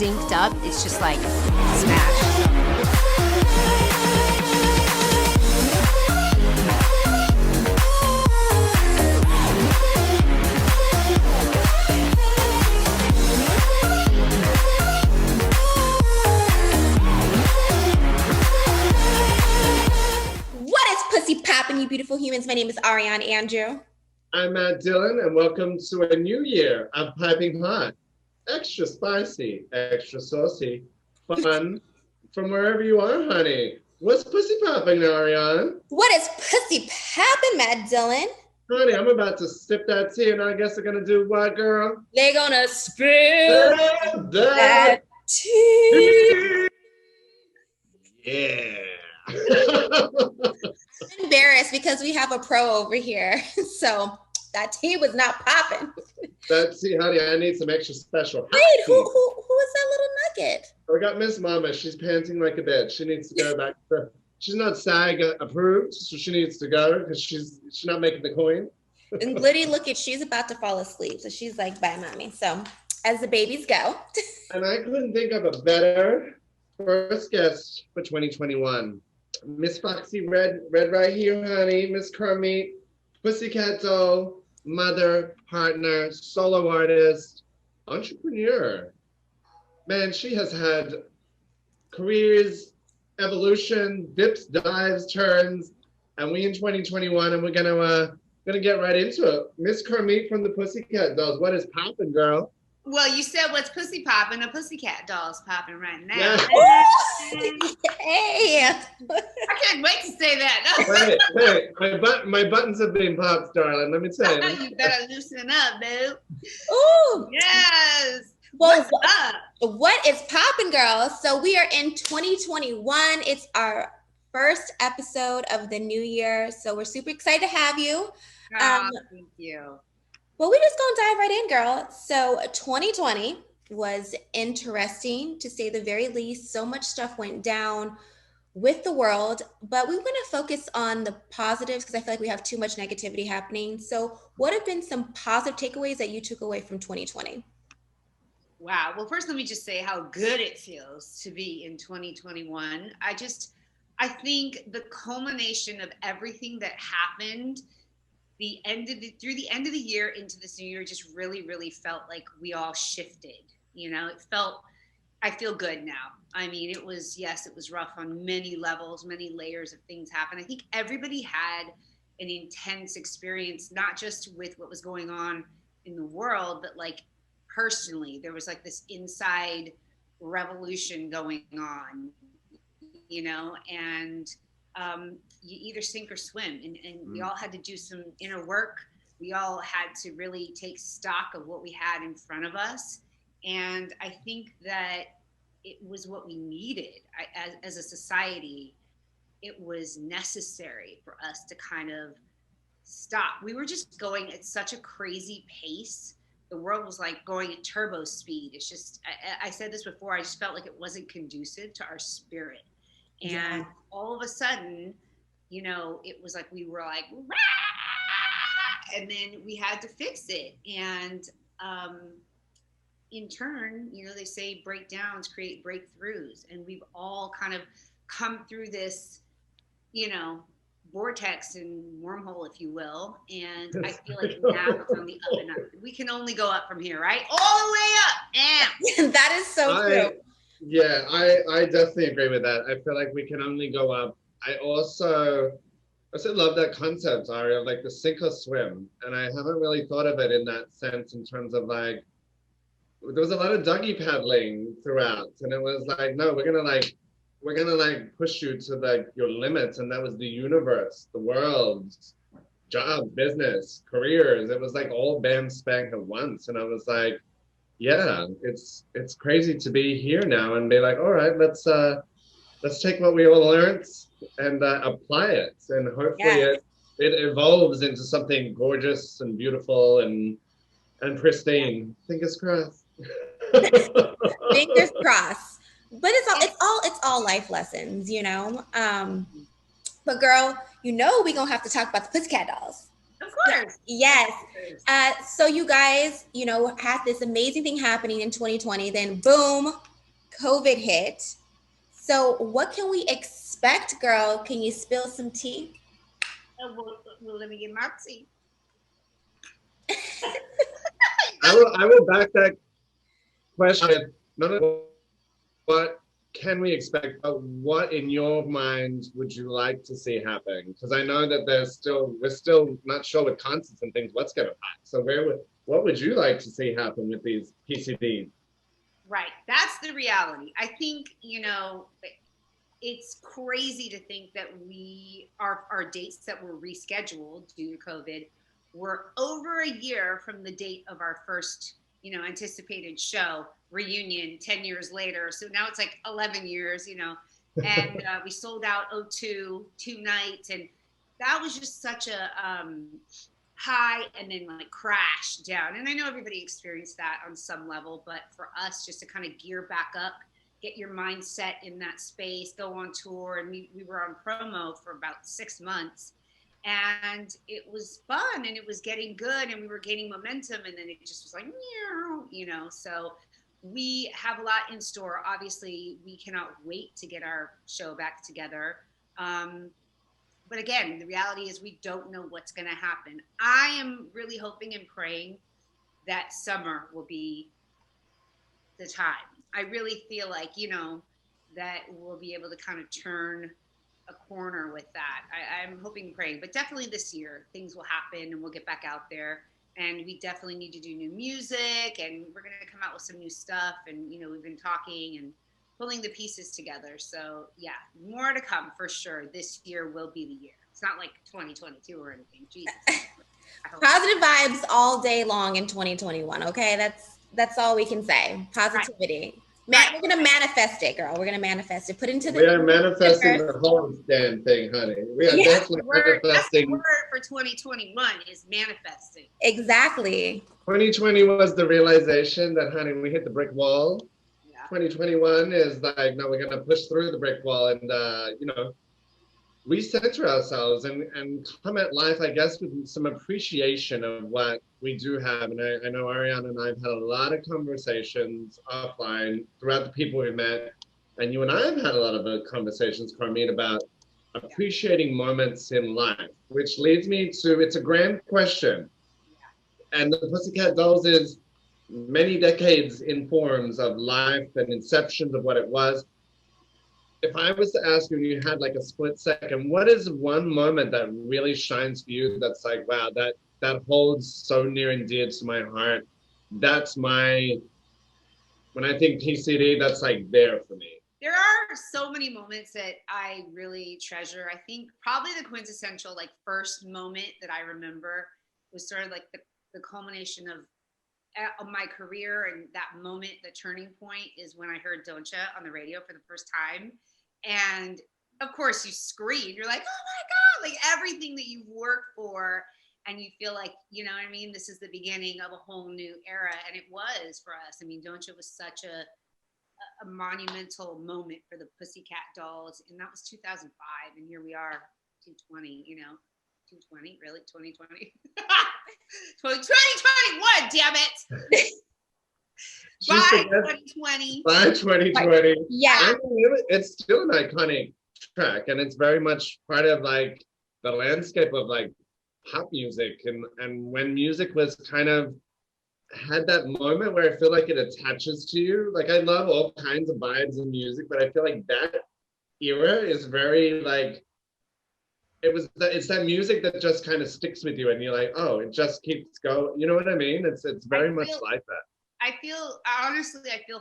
synced up, it's just like smash. You beautiful humans. My name is Ariane Andrew. I'm Matt Dillon, and welcome to a new year of Piping Hot. Extra spicy, extra saucy, fun from wherever you are, honey. What's pussy popping, Ariane? What is pussy popping, Matt Dillon? Honey, I'm about to sip that tea, and I guess they're gonna do what, girl? They're gonna spill that tea. Yeah. I'm embarrassed because we have a pro over here, so that tea was not popping. That tea, honey, I need some extra special. Wait, who is that little nugget? We got Miss Mama. She's panting like a bitch. She needs to go back to. She's not SAG approved, so she needs to go because she's not making the coin. And Liddy, look at, she's about to fall asleep, so she's like, "Bye, mommy." So as the babies go. And I couldn't think of a better first guest for 2021. Miss Foxy Red right here, honey. Miss Carmit, PussyCat doll, mother, partner, solo artist, entrepreneur. Man, she has had careers, evolution, dips, dives, turns, and we in 2021, and we're gonna get right into it. Miss Carmit from the PussyCat dolls. What is poppin', girl? Well, you said what's pussy popping? A PussyCat doll's popping right now. Yeah. Hey! I can't wait to say that. Wait, my buttons have been popped, darling. Let me tell you. You better loosen up, dude. Ooh! Yes. Well, What's up? What is poppin', girls? So we are in 2021. It's our first episode of the new year. So we're super excited to have you. Thank you. Well, we're just gonna dive right in, girl. So 2020 was interesting, to say the very least. So much stuff went down with the world, but we want to focus on the positives because I feel like we have too much negativity happening. So what have been some positive takeaways that you took away from 2020? Wow. Well, first, let me just say how good it feels to be in 2021. I think the culmination of everything that happened through the end of the year into this new year just really, really felt like we all shifted. You know, I feel good now. I mean, it was rough on many levels, many layers of things happened. I think everybody had an intense experience, not just with what was going on in the world, but like personally, there was like this inside revolution going on, you know, and you either sink or swim, and we all had to do some inner work. We all had to really take stock of what we had in front of us, and I think that it was what we needed. As a society, it was necessary for us to kind of stop. We were just going at such a crazy pace. The world was like going at turbo speed. It's just, I said this before, I just felt like it wasn't conducive to our spirit. And all of a sudden, you know, it was like we were like, rah! And then we had to fix it. And in turn, you know, they say breakdowns create breakthroughs. And we've all kind of come through this, you know, vortex and wormhole, if you will. And I feel like now it's on the up and up. We can only go up from here, right? All the way up. And That is so true. Yeah, I definitely agree with that. I feel like we can only go up. I also love that concept, Ari, of like the sink or swim. And I haven't really thought of it in that sense in terms of like, there was a lot of doggy paddling throughout. And it was like, no, we're gonna push you to like your limits. And that was the universe, the world, job, business, careers. It was like all bam spank at once. And I was like, yeah, it's crazy to be here now and be like, all right, let's take what we all learned and apply it, and hopefully it evolves into something gorgeous and beautiful and pristine. Fingers crossed. Fingers crossed. But it's all life lessons, you know. But girl, you know we're gonna have to talk about the PussyCat dolls. Of course. Yes. So you guys, you know, had this amazing thing happening in 2020. Then boom, COVID hit. So what can we expect, girl? Can you spill some tea? Well, let me get my tea. I will back that question. Not what can we expect, but what in your mind would you like to see happen? Because I know that we're still not sure with concerts and things what's going to happen. So what would you like to see happen with these PCDs? Right. That's the reality. I think, it's crazy to think that our dates that were rescheduled due to COVID were over a year from the date of our first, anticipated show reunion 10 years later. So now it's like 11 years, and we sold out O2 2 nights. And that was just such a high and then like crash down. And I know everybody experienced that on some level, but for us just to kind of gear back up, get your mindset in that space, go on tour. And we were on promo for about 6 months, and it was fun and it was getting good and we were gaining momentum, and then it just was like, so we have a lot in store. Obviously, we cannot wait to get our show back together. But again, the reality is we don't know what's going to happen. I am really hoping and praying that summer will be the time. I really feel like, that we'll be able to kind of turn a corner with that. I'm hoping and praying, but definitely this year things will happen and we'll get back out there. And we definitely need to do new music, and we're going to come out with some new stuff. And, we've been talking and pulling the pieces together. So yeah, more to come for sure. This year will be the year. It's not like 2022 or anything. Jesus. Positive vibes all day long in 2021. Okay. That's all we can say. Positivity. Right. We're going to manifest it, girl. We're going to manifest it. Put into the. We are manifesting the whole damn thing, honey. We are definitely manifesting. That's the word for 2021 is manifesting. Exactly. 2020 was the realization that, honey, we hit the brick wall. 2021 is like, no, we're going to push through the brick wall and, recenter ourselves and come at life, I guess, with some appreciation of what we do have. And I know Ariane and I have had a lot of conversations offline throughout the people we met. And you and I have had a lot of conversations, Carmit, about appreciating moments in life, which leads me to, it's a grand question. And the PussyCat Dolls is many decades in forms of life and inceptions of what it was. If I was to ask you and you had like a split second, what is one moment that really shines for you that's like, wow, that holds so near and dear to my heart? That's when I think PCD, that's like there for me. There are so many moments that I really treasure. I think probably the quintessential like first moment that I remember was sort of like the culmination of my career, and that moment, the turning point, is when I heard Don'tcha on the radio for the first time. And of course you scream, you're like, oh my God, like everything that you've worked for, and you feel like, this is the beginning of a whole new era. And it was for us. I mean, Don'tcha was such a monumental moment for the PussyCat Dolls, and that was 2005, and here we are, 220, 220, really? 2020? 2021, damn it! Bye, 2020. Bye, 2020. Yeah. I mean, it's still an iconic track, and it's very much part of like the landscape of like pop music, and when music was kind of had that moment where I feel like it attaches to you. Like I love all kinds of vibes in music, but I feel like that era is very like, it's that music that just kind of sticks with you, and you're like, oh, it just keeps going. You know what I mean? It's very much like that. I feel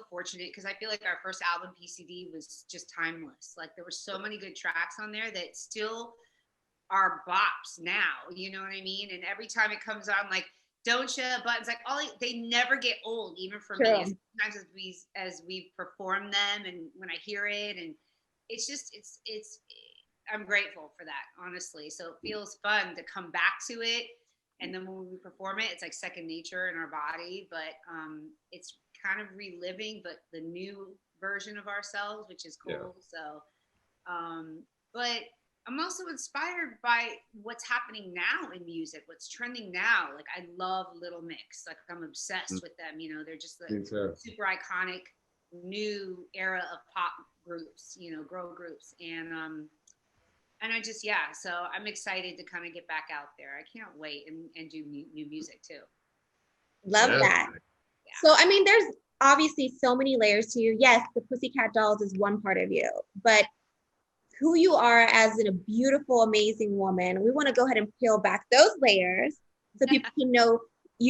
fortunate because I feel like our first album, PCD, was just timeless. Like there were so many good tracks on there that still are bops now. You know what I mean? And every time it comes on, like Don'tcha, Buttons, like they never get old, even for me. Sometimes as we perform them, and when I hear it, and it's just I'm grateful for that, honestly. So it feels fun to come back to it. And then when we perform it, it's like second nature in our body, but it's kind of reliving, but the new version of ourselves, which is cool. Yeah. So, but I'm also inspired by what's happening now in music, what's trending now. Like I love Little Mix. Like I'm obsessed with them. They're just like super iconic new era of pop groups, you know, girl groups. And I just, yeah, so I'm excited to kind of get back out there. I can't wait and do new music too. Love Yeah. that. So, I mean, there's obviously so many layers to you. Yes, the Pussycat Dolls is one part of you, but who you are as a beautiful, amazing woman, we want to go ahead and peel back those layers so people can know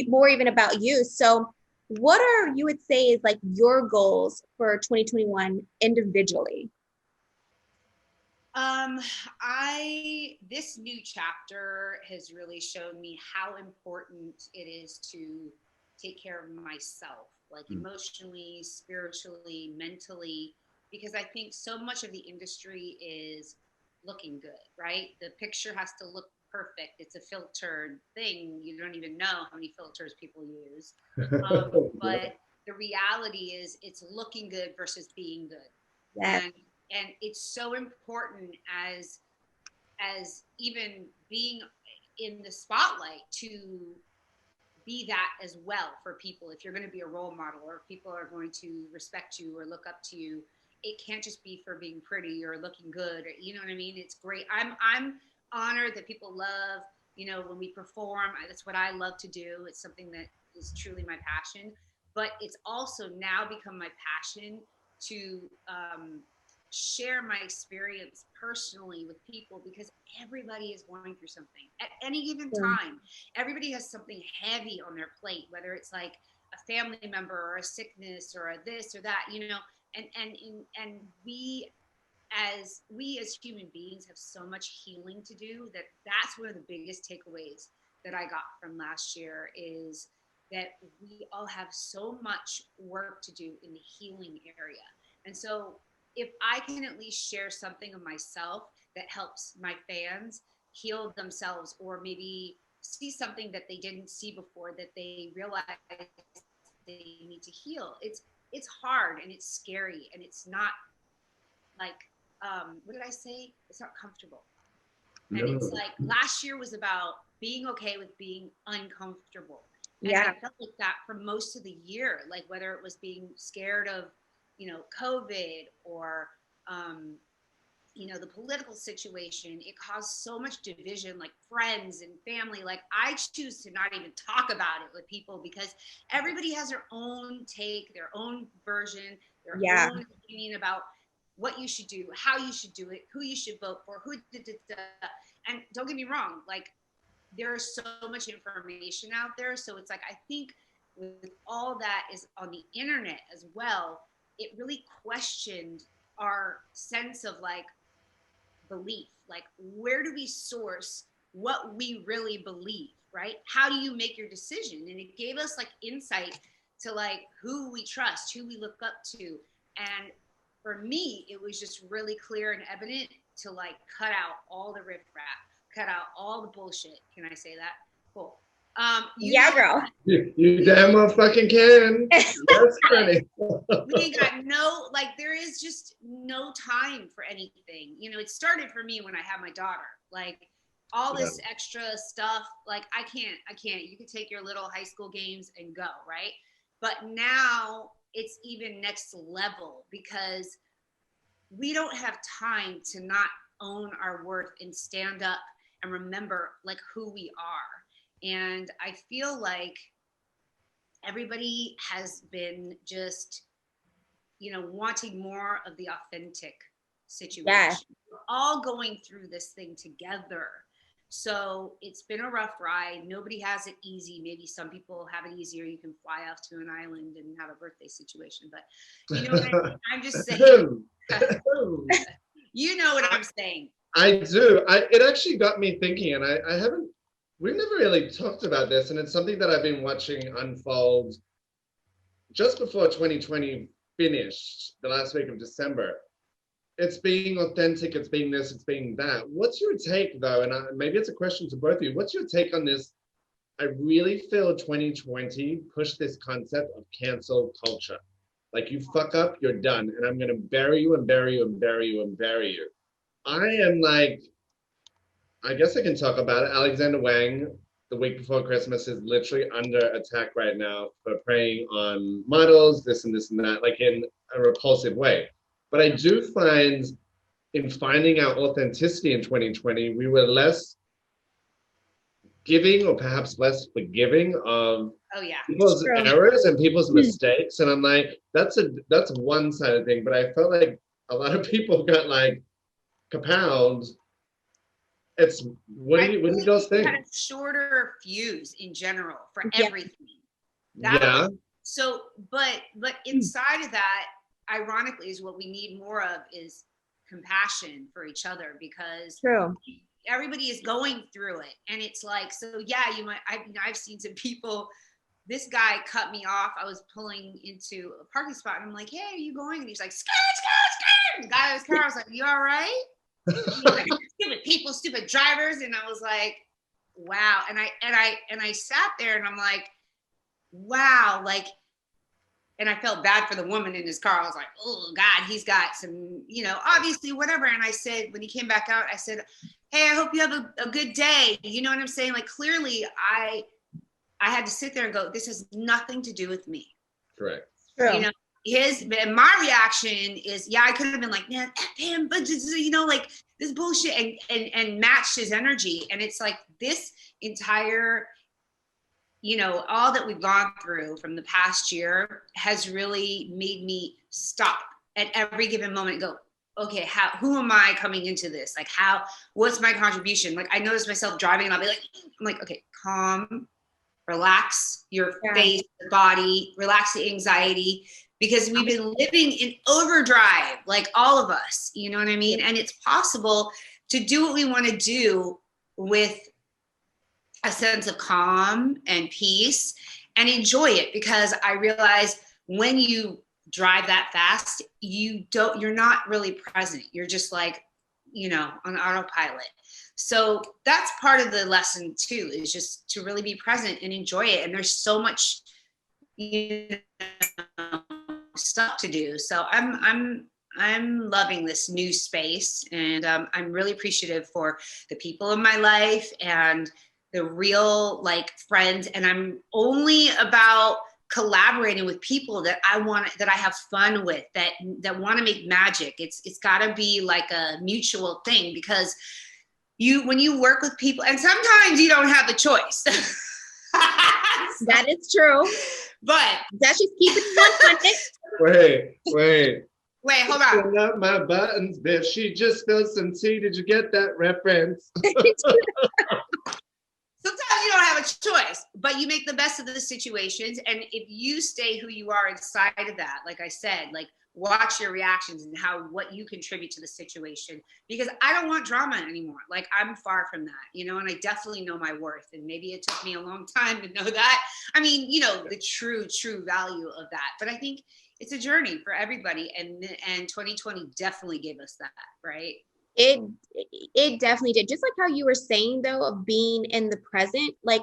more even about you. So, what are you would say is like your goals for 2021 individually? This new chapter has really shown me how important it is to take care of myself, like emotionally, spiritually, mentally, because I think so much of the industry is looking good, right? The picture has to look perfect. It's a filtered thing. You don't even know how many filters people use. But the reality is it's looking good versus being good. Yes. And it's so important as even being in the spotlight to be that as well for people. If you're going to be a role model, or if people are going to respect you or look up to you, it can't just be for being pretty or looking good, or, you know what I mean? It's great. I'm honored that people love, you know, when we perform. That's what I love to do. It's something that is truly my passion, but it's also now become my passion to share my experience personally with people, because everybody is going through something at any given time. Everybody has something heavy on their plate, whether it's like a family member or a sickness or a this or that, you know, and we as human beings have so much healing to do, that's one of the biggest takeaways that I got from last year, is that we all have so much work to do in the healing area. And so if I can at least share something of myself that helps my fans heal themselves, or maybe see something that they didn't see before that they realize they need to heal. It's hard and it's scary and it's not like what did I say? It's not comfortable. And it's like last year was about being okay with being uncomfortable. And I felt like that for most of the year, like whether it was being scared of, you know, COVID or, you know, the political situation, it caused so much division, like friends and family. Like I choose to not even talk about it with people, because everybody has their own take, their own version, their own opinion about what you should do, how you should do it, who you should vote for, and don't get me wrong, like there's so much information out there. So it's like, I think with all that is on the internet as well, it really questioned our sense of like belief. Like, where do we source what we really believe, right? How do you make your decision? And it gave us like insight to like who we trust, who we look up to. And for me, it was just really clear and evident to like cut out all the riffraff, cut out all the bullshit. Can I say that? Cool. Girl. You damn well fucking can. That's funny. We ain't got no, like, there is just no time for anything. You know, it started for me when I had my daughter. Like, all this extra stuff, like, I can't. You could take your little high school games and go, right? But now it's even next level, because we don't have time to not own our worth and stand up and remember, like, who we are. And I feel like everybody has been just, you know, wanting more of the authentic situation. Yes. We're all going through this thing together. So it's been a rough ride. Nobody has it easy. Maybe some people have it easier. You can fly off to an island and have a birthday situation. But you know what I mean? I'm just saying. You know what I'm saying. I do. It actually got me thinking, and I haven't, we've never really talked about this, and it's something that I've been watching unfold just before 2020 finished, the last week of December. It's being authentic, it's being this, it's being that. What's your take, though? And maybe it's a question to both of you. What's your take on this? I really feel 2020 pushed this concept of cancel culture. Like, you fuck up, you're done, and I'm going to bury you and bury you and bury you and bury you. I am like, I guess I can talk about it. Alexander Wang, the week before Christmas is literally under attack right now for preying on models, this and that, like in a repulsive way. But I do find in finding our authenticity in 2020, we were less giving or perhaps less forgiving of people's errors and people's mistakes. And I'm like, that's one side of the thing. But I felt like a lot of people got like kapound. It's what do you guys think? Kind of shorter fuse in general for everything. But inside of that, ironically, is what we need more of is compassion for each other, because everybody is going through it, and it's like, so yeah, you might. I've seen some people. This guy cut me off. I was pulling into a parking spot, and I'm like, "Hey, are you going?" And he's like, "Skirt, skirt, skirt." The guy in his car, I was like, "You all right?" Like, stupid people, stupid drivers, and I was like, "Wow." And I sat there, and I'm like, "Wow," like. And I felt bad for the woman in his car. I was like, oh God, he's got some, obviously whatever. And I said, when he came back out, I said, hey, I hope you have a good day. You know what I'm saying? Like, clearly I had to sit there and go, this has nothing to do with me. Correct. True. And my reaction is, yeah, I could have been like, man, F him, but like this bullshit and matched his energy. And it's like this entire, all that we've gone through from the past year has really made me stop at every given moment and go, okay, who am I coming into this? Like, what's my contribution? Like, I notice myself driving and I'm like, okay, calm, relax your face, the body, relax the anxiety, because we've been living in overdrive, like all of us, you know what I mean? And it's possible to do what we want to do with a sense of calm and peace and enjoy it, because I realize when you drive that fast, you're not really present. You're just like, on autopilot. So that's part of the lesson too, is just to really be present and enjoy it. And there's so much, stuff to do. So I'm loving this new space, and I'm really appreciative for the people in my life and the real friends, and I'm only about collaborating with people that I have fun with, that want to make magic. It's got to be like a mutual thing, because when you work with people, and sometimes you don't have the choice. That is true. But that's just keep it 100. Wait, hold on. Pull up my buttons, bitch. She just spilled some tea. Did you get that reference? Sometimes you don't have a choice, but you make the best of the situations. And if you stay who you are inside of that, like I said, watch your reactions and what you contribute to the situation, because I don't want drama anymore. Like, I'm far from that, and I definitely know my worth. And maybe it took me a long time to know that. I mean, the true value of that. But I think it's a journey for everybody. And 2020 definitely gave us that, right? It definitely did. Just like how you were saying though, of being in the present, like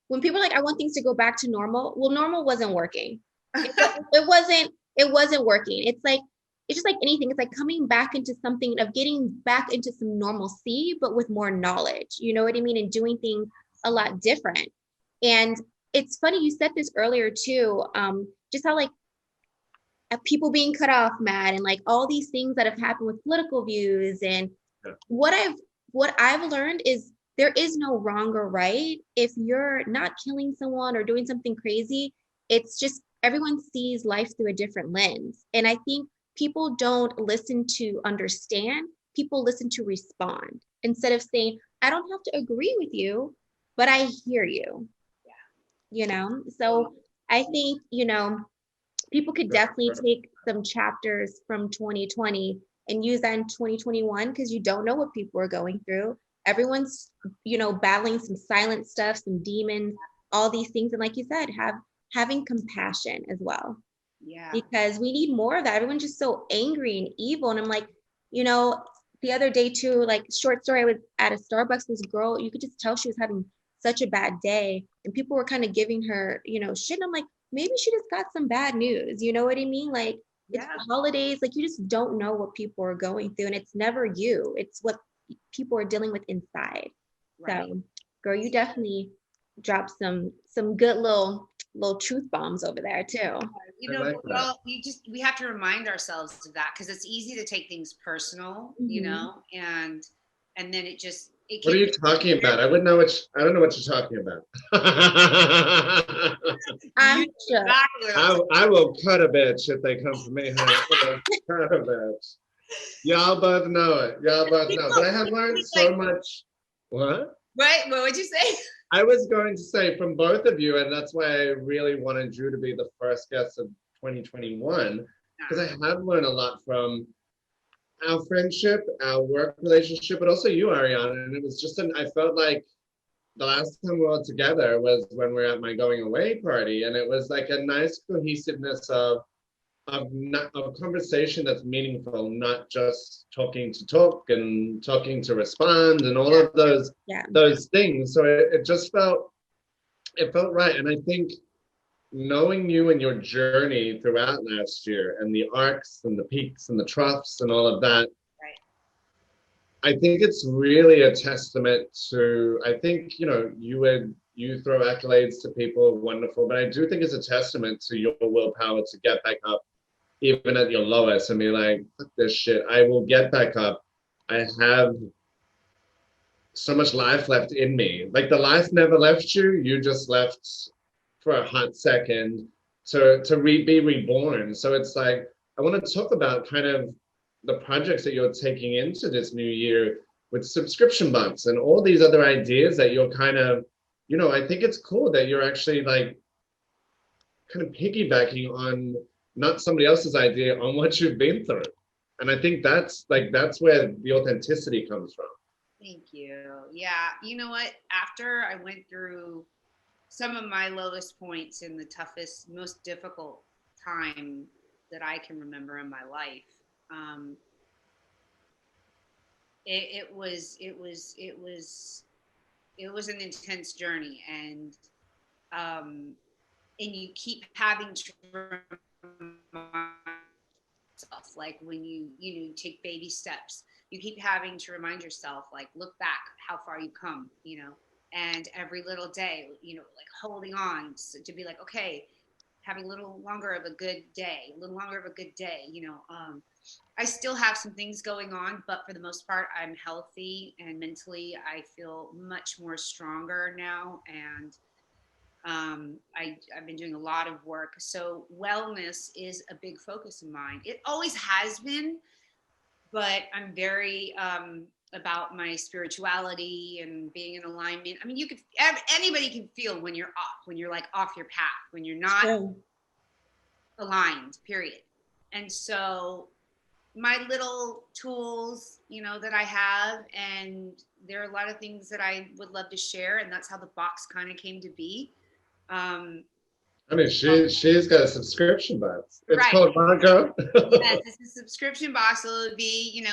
when people are like, I want things to go back to normal. Well, normal wasn't working. It wasn't working. It's just like anything. It's like coming back into something, of getting back into some normalcy, but with more knowledge, you know what I mean? And doing things a lot different. And it's funny, you said this earlier too, just how people being cut off, Matt, and all these things that have happened with political views. And what I've learned is there is no wrong or right. If you're not killing someone or doing something crazy, it's just everyone sees life through a different lens. And I think people don't listen to understand, people listen to respond, instead of saying, I don't have to agree with you, but I hear you. So I think, people could definitely take some chapters from 2020 and use that in 2021, because you don't know what people are going through. Everyone's, battling some silent stuff, some demons, all these things. And like you said, having compassion as well. Yeah. Because we need more of that. Everyone's just so angry and evil. And I'm like, the other day too, short story, I was at a Starbucks, this girl, you could just tell she was having such a bad day. And people were kind of giving her, shit. And I'm like, maybe she just got some bad news. You know what I mean? It's the holidays. You just don't know what people are going through. And it's never you. It's what people are dealing with inside. Right. So, girl, you definitely drop some good little truth bombs over there too. You I know, like that. well, we have to remind ourselves of that because it's easy to take things personal, you know, and then it What are can you talking about? I don't know what you're talking about. I'm you sure. exactly what I'm I will cut a bitch if they come for me, honey. I will cut a bitch. Y'all both know it. Y'all both know. But I have learned so much. What? right. What would you say? I was going to say from both of you, and that's why I really wanted Drew to be the first guest of 2021, because I have learned a lot from our friendship, our work relationship, but also you, Ariane. And it was just I felt like the last time we were all together was when we were at my going away party, and it was like a nice cohesiveness of conversation that's meaningful, not just talking to talk and talking to respond and all of those things. So it just felt right, and I think knowing you and your journey throughout last year and the arcs and the peaks and the troughs and all of that. I think it's really a testament to, I think, you throw accolades to people, wonderful, but I do think it's a testament to your willpower to get back up, even at your lowest, and be like, fuck this shit, I will get back up. I have so much life left in me. Like the life never left you, you just left for a hot second to be reborn. So it's like, I want to talk about kind of the projects that you're taking into this new year with subscription box and all these other ideas that you're kind of, I think it's cool that you're actually like kind of piggybacking on not somebody else's idea on what you've been through. And I think that's where the authenticity comes from. Thank you. Yeah. You know what? After I went through some of my lowest points in the toughest, most difficult time that I can remember in my life, it was an intense journey, and you keep having to remind yourself, like when you take baby steps, you keep having to remind yourself, like, look back how far you come, and every little day, like holding on to be like, okay, having a little longer of a good day, I still have some things going on, but for the most part, I'm healthy, and mentally I feel much more stronger now. And I've been doing a lot of work. So wellness is a big focus of mine. It always has been, but I'm very about my spirituality and being in alignment. I mean, anybody can feel when you're off, when you're like off your path, when you're not aligned, period. And so my little tools, that I have, and there are a lot of things that I would love to share, and that's how the box kind of came to be. I mean, she's got a subscription box. It's right. called Bachar. Yes, it's a subscription box. So it would be,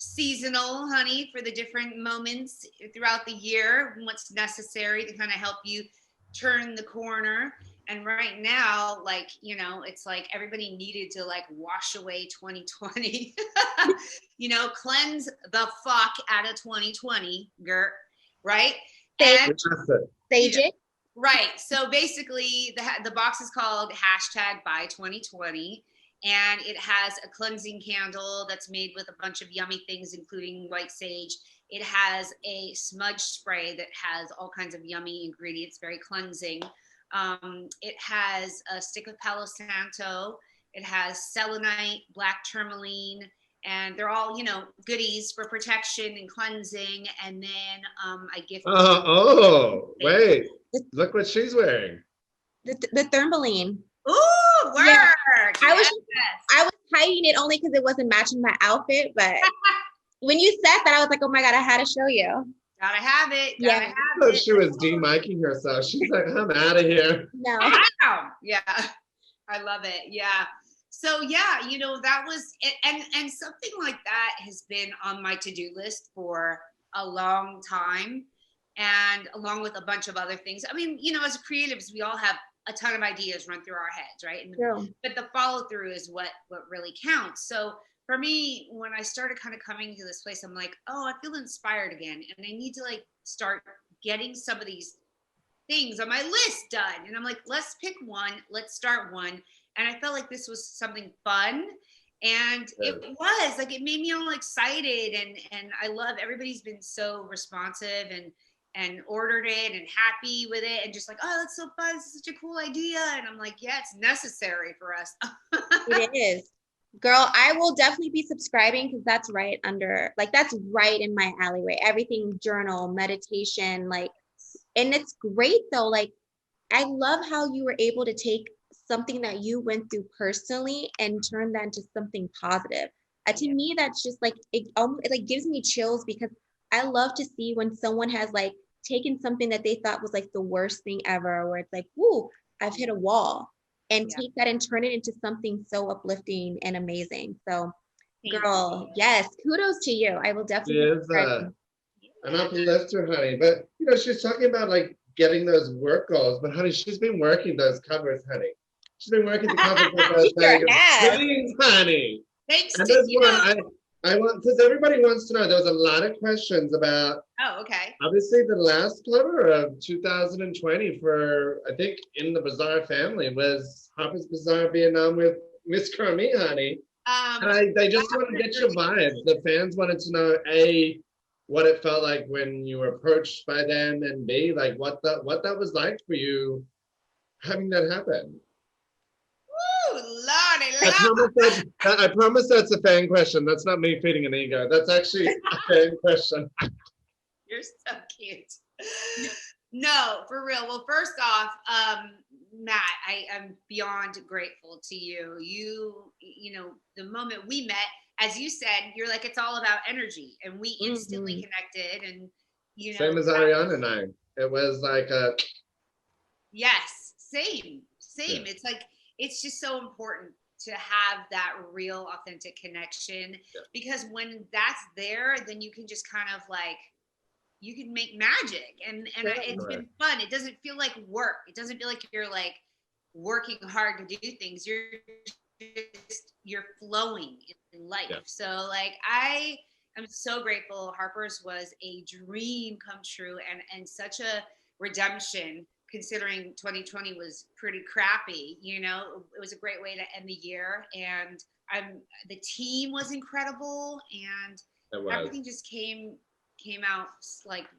seasonal, honey, for the different moments throughout the year, what's necessary to kind of help you turn the corner. And right now, like, it's like everybody needed to like wash away 2020, cleanse the fuck out of 2020, Gert, right? Sage it. Right. So basically, the box is called #by2020, and it has a cleansing candle that's made with a bunch of yummy things, including white sage. It has a smudge spray that has all kinds of yummy ingredients, very cleansing. It has a stick of Palo Santo. It has selenite, black tourmaline, and they're all, goodies for protection and cleansing. And then I gift. Wait. Look what she's wearing. The tourmaline. Ooh, work. Yeah. Yes. I was hiding it only because it wasn't matching my outfit. But when you said that, I was like, oh my God, I had to show you. Gotta have it. Yeah. I thought she was de-miking herself. She's like, I'm out of here. No. Wow. Yeah. I love it. Yeah. So yeah, that was it. And something like that has been on my to-do list for a long time. And along with a bunch of other things. I mean, as creatives, we all have a ton of ideas run through our heads, right? But the follow through is what really counts. So for me, when I started kind of coming to this place, I'm like, oh, I feel inspired again. And I need to like start getting some of these things on my list done. And I'm like, let's pick one, let's start one. And I felt like this was something fun. And it was like, it made me all excited. And I love, everybody's been so responsive and ordered it and happy with it. And just like, oh, that's so fun. This is such a cool idea. And I'm like, yeah, it's necessary for us. It is. Girl, I will definitely be subscribing because that's right under, like, that's right in my alleyway. Everything journal, meditation, like, and it's great though. Like, I love how you were able to take something that you went through personally and turn that into something positive. To me, that's just like, it like gives me chills because I love to see when someone has like taken something that they thought was like the worst thing ever, where it's like, whoo, I've hit a wall, and take that and turn it into something so uplifting and amazing. So, girl, yes, kudos to you. I will definitely. She is an uplifter, honey. But you know, she's talking about like getting those work goals. But honey, she's been working those covers, honey. She's been working the covers for those magazines, honey. Thanks and to there's you. one I want, because everybody wants to know. There was a lot of questions about. Oh, okay. Obviously, the last cover of 2020 for, I think, in the Bachar family was Harper's Bazaar Vietnam with Miss Carmit, honey. And they just want to get your vibes. The fans wanted to know, A, what it felt like when you were approached by them, and B, like what that was like for you having that happen. Woo, Lordy, I promise that's a fan question. That's not me feeding an ego. That's actually a fan question. You're so cute. No, for real. Well, first off, Matt, I am beyond grateful to you. You know, the moment we met, as you said, you're like, it's all about energy, and we instantly connected. And you know, same as Ariane and I. It was like a. Yes, same. Yeah. It's like, it's just so important to have that real, authentic connection, because when that's there, then you can just kind of like, you can make magic, and it's been fun. It doesn't feel like work. It doesn't feel like you're like working hard to do things. You're flowing in life. Yeah. So like, I am so grateful. Harper's was a dream come true, and such a redemption, considering 2020 was pretty crappy. You know, it was a great way to end the year, and the team was incredible, and everything just came out like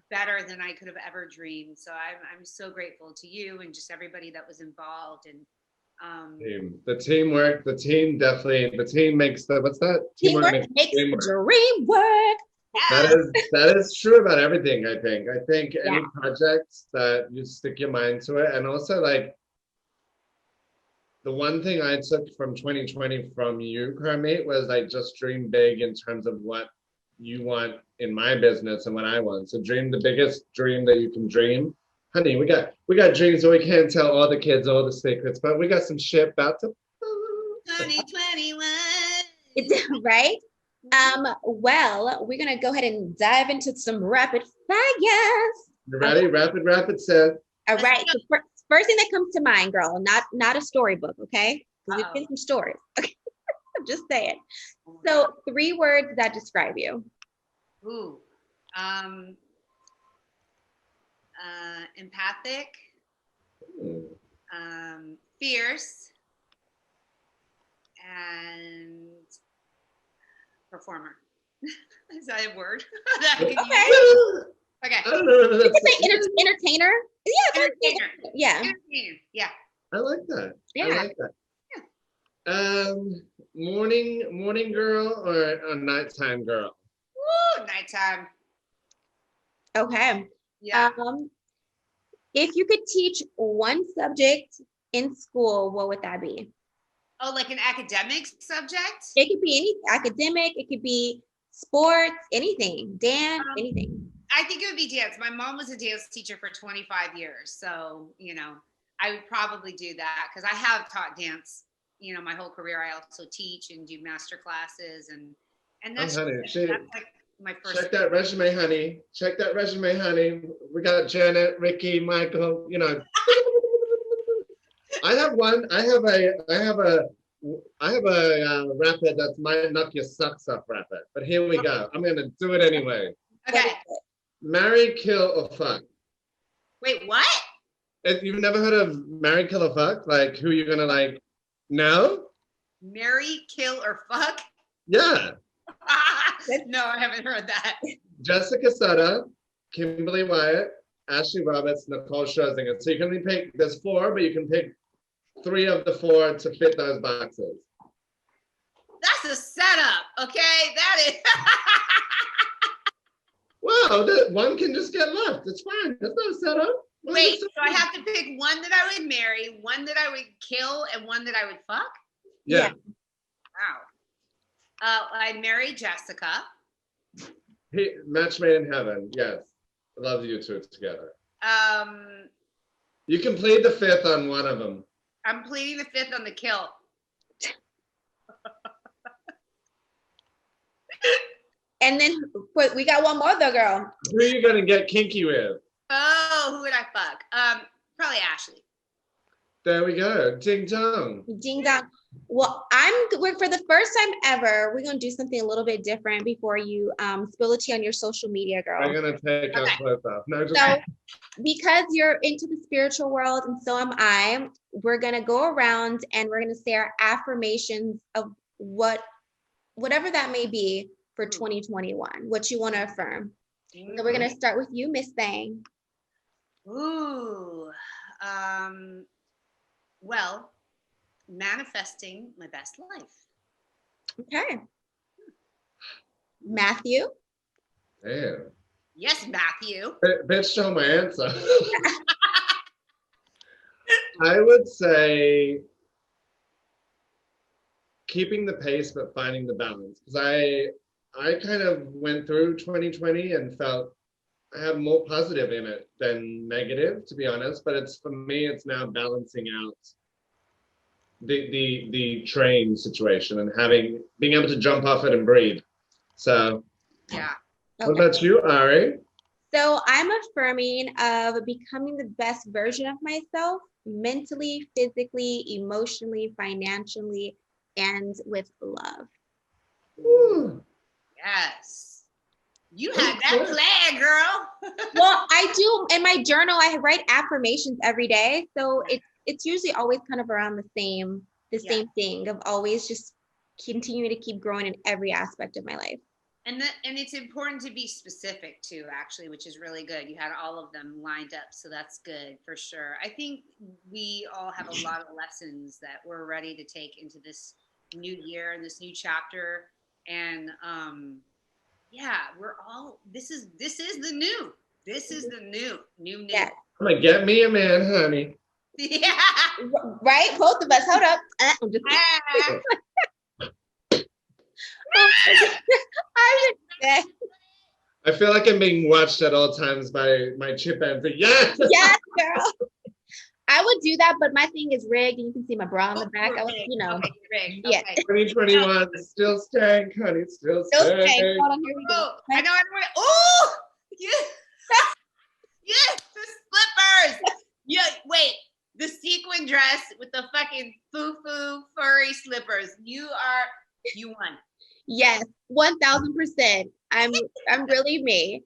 better than I could have ever dreamed. So I'm so grateful to you and just everybody that was involved. And the teamwork, the team makes the, what's that? Teamwork makes the dream work. That is true about everything. I think any project that you stick your mind to it, and also like the one thing I took from 2020 from you, Carmit, was like just dream big in terms of what you want in my business and what I want. So dream the biggest dream that you can dream. Honey, we got dreams that we can't tell all the kids all the secrets, but we got some shit about to 2021. Right? Well, we're gonna go ahead and dive into some rapid fires. You ready? Rapid set. All right. So first thing that comes to mind, girl, not a storybook, okay? Because we've been some stories. Okay. I'm just saying. So 3 words that describe you. Ooh. Empathic. Fierce. And performer. Is that a word? Okay. Okay. I don't know. You could say entertainer. Yeah. Entertainer. Yeah. Entertainer. Yeah. I like that. Yeah. I like that. Yeah. Morning girl or a nighttime girl? Woo, nighttime. Okay. Yeah. If you could teach one subject in school, what would that be? Oh, like an academic subject? It could be any academic, it could be sports, anything, dance, anything. I think it would be dance. My mom was a dance teacher for 25 years. So, you know, I would probably do that because I have taught dance, you know, my whole career. I also teach and do master classes, and that's, honey, that's like my first. Check that resume, honey. Check that resume, honey. We got Janet, Ricky, Michael, you know. I have a rapid that might knock your socks off rapid, but here we go. I'm gonna do it anyway. Okay. Marry, kill, or fuck? Wait, what? If you've never heard of marry, kill, or fuck, like who you're gonna like? No. Marry, kill, or fuck? Yeah. No, I haven't heard that. Jessica Sutter, Kimberly Wyatt, Ashley Roberts, Nicole Scherzinger. So you can only pick. There's 4, but you can pick 3 of the 4 to fit those boxes. That's a setup, okay? That is. Wow, one can just get left. It's fine. That's not a setup. Wait, so I have to pick one that I would marry, one that I would kill, and one that I would fuck? Yeah. Wow. I'd marry Jessica. Match made in heaven. Yes. I love you two together. You can plead the 5th on one of them. I'm pleading the 5th on the kill. And then we got one more though, girl. Who are you gonna get kinky with? Oh, who would I fuck? Probably Ashley. There we go. Ding dong. Ding dong. Well, for the first time ever, we're gonna do something a little bit different before you spill the tea on your social media, girl. I'm gonna take our clothes off. No, just so because you're into the spiritual world and so am I, we're gonna go around and we're gonna say our affirmations of whatever that may be for 2021, what you want to affirm. So we're gonna start with you, Miss Thang. Ooh. Well, manifesting my best life. Okay. Matthew. damn. Yes, Matthew. Bitch, show my answer. I would say keeping the pace but finding the balance, because I kind of went through 2020 and felt I have more positive in it than negative, to be honest. But for me, it's now balancing out the train situation and being able to jump off it and breathe. So yeah. What about you, Ari? So I'm affirming of becoming the best version of myself, mentally, physically, emotionally, financially, and with love. Ooh. Yes. You had that plan, girl. Well, I do in my journal, I write affirmations every day. So it's usually always kind of around the same thing of always just continuing to keep growing in every aspect of my life. And it's important to be specific too, actually, which is really good. You had all of them lined up, so that's good for sure. I think we all have a lot of lessons that we're ready to take into this new year and this new chapter. And we're all this is the new. This is the new. Yeah. I'm gonna get me a man, honey. Yeah. Right? Both of us. Hold up. I'm just I feel like I'm being watched at all times by my chip and yes. Yes, girl. I would do that, but my thing is rigged, and you can see my bra on the back. I was, Okay, rigged. Yeah. Okay. 2021 still staying, honey, still staying. staying. Hold on, here we go. I know. Oh, yes, yes, the slippers. Yeah, wait, the sequin dress with the fucking foo-foo furry slippers. You won. Yes, 1000%. I'm really me.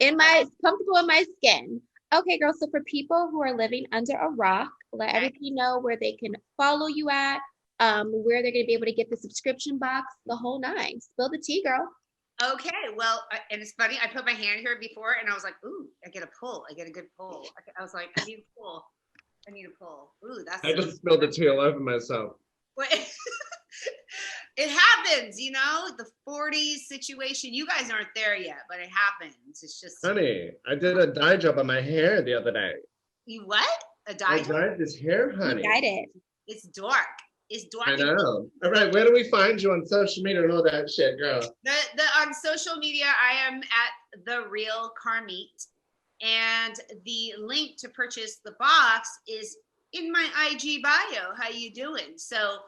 Comfortable in my skin. Okay, girl. So for people who are living under a rock, let everybody know where they can follow you at, where they're gonna be able to get the subscription box, the whole 9. Spill the tea, girl. Okay, well, and it's funny. I put my hand here before, and I was like, "Ooh, I get a pull. I get a good pull." I was like, "I need a pull. I need a pull." Ooh, that's. I just spilled the tea all over myself. It happens, the 40s situation. You guys aren't there yet, but it happens. It's just. Honey, I did a dye job on my hair the other day. You what? A dye job? I dyed this hair, honey. You dyed it. It's dark. It's dark. I know. All right, where do we find you on social media and all that shit, girl? On social media, I am at The Real Carmit, and the link to purchase the box is in my IG bio. How you doing? So,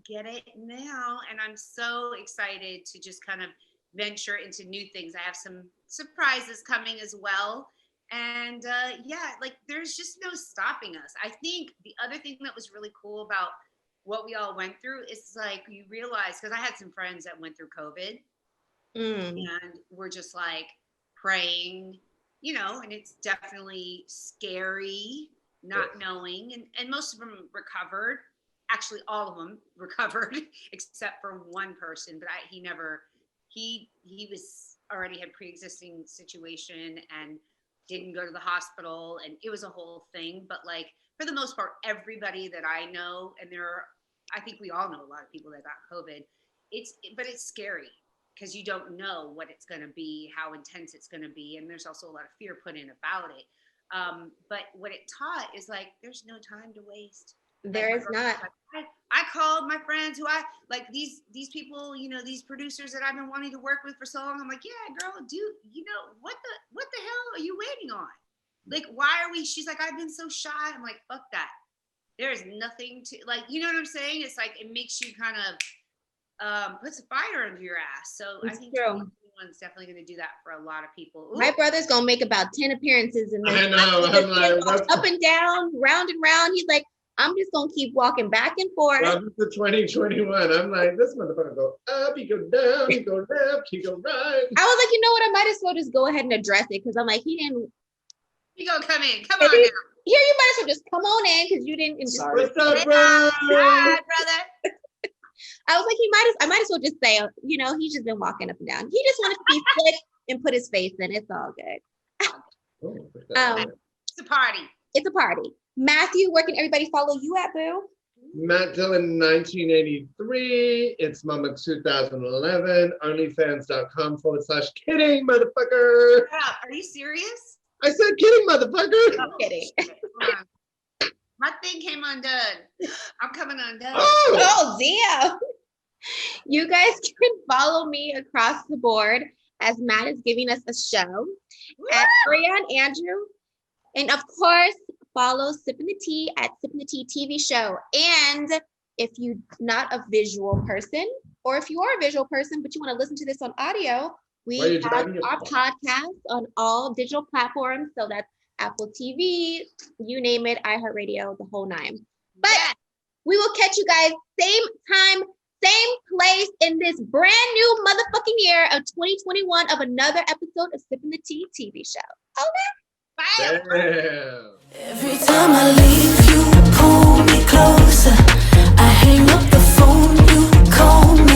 get it now. And I'm so excited to just kind of venture into new things. I have some surprises coming as well. And there's just no stopping us. I think the other thing that was really cool about what we all went through is like you realize, because I had some friends that went through COVID and we're just like praying you know, and it's definitely scary not knowing. And most of them recovered. Actually, all of them recovered except for one person, but he was already had pre-existing situation and didn't go to the hospital, and it was a whole thing. But like, for the most part, everybody that I know, and I think we all know a lot of people that got COVID, but it's scary because you don't know what it's going to be, how intense it's going to be. And there's also a lot of fear put in about it. But what it taught is like, there's no time to waste. There is not. I called my friends who I like, these people, you know, these producers that I've been wanting to work with for so long. I'm like, yeah, girl, dude, you know, what the hell are you waiting on? Like, why are we? She's like, I've been so shy. I'm like, fuck that. There is nothing to, like, you know what I'm saying? It's like, it makes you kind of puts a fire under your ass. So It's I think true. one's definitely going to do that for a lot of people. Ooh. My brother's gonna make about 10 appearances, and then I know. I'm like, up and down, round and round. He's like, I'm just gonna keep walking back and forth. welcome to 2021. I'm like, this motherfucker go up, he go down, he go left, he go right. I was like, you know what? I might as well just go ahead and address it, because I'm like, he didn't. You gonna come in? Come on now. Here, you might as well just come on in, because you didn't. Just, What's up, bro? Hi, brother. I was like, I might as well just say, you know, he's just been walking up and down. He just wanted to be slick and put his face in. It's all good. It's a party. It's a party. Matthew, where can everybody follow you at, boo? Matt Dillon 1983. It's Mama 2011. Onlyfans.com/kidding, motherfucker. Are you serious? I said kidding, motherfucker. I'm kidding. My thing came undone. I'm coming undone. Oh, damn. You guys can follow me across the board as Matt is giving us a show at Ariane Andrew. And of course, follow Sippin the Tea at Sippin the Tea TV show. And if you're not a visual person, or if you are a visual person, but you want to listen to this on audio, we have our podcast on all digital platforms. So that's Apple TV, you name it, iHeartRadio, the whole nine. But we will catch you guys same time, same place in this brand new motherfucking year of 2021 of another episode of Sippin the Tea TV show. Okay? Bye. Damn. Every time I leave, you pull me closer. I hang up the phone, you call me.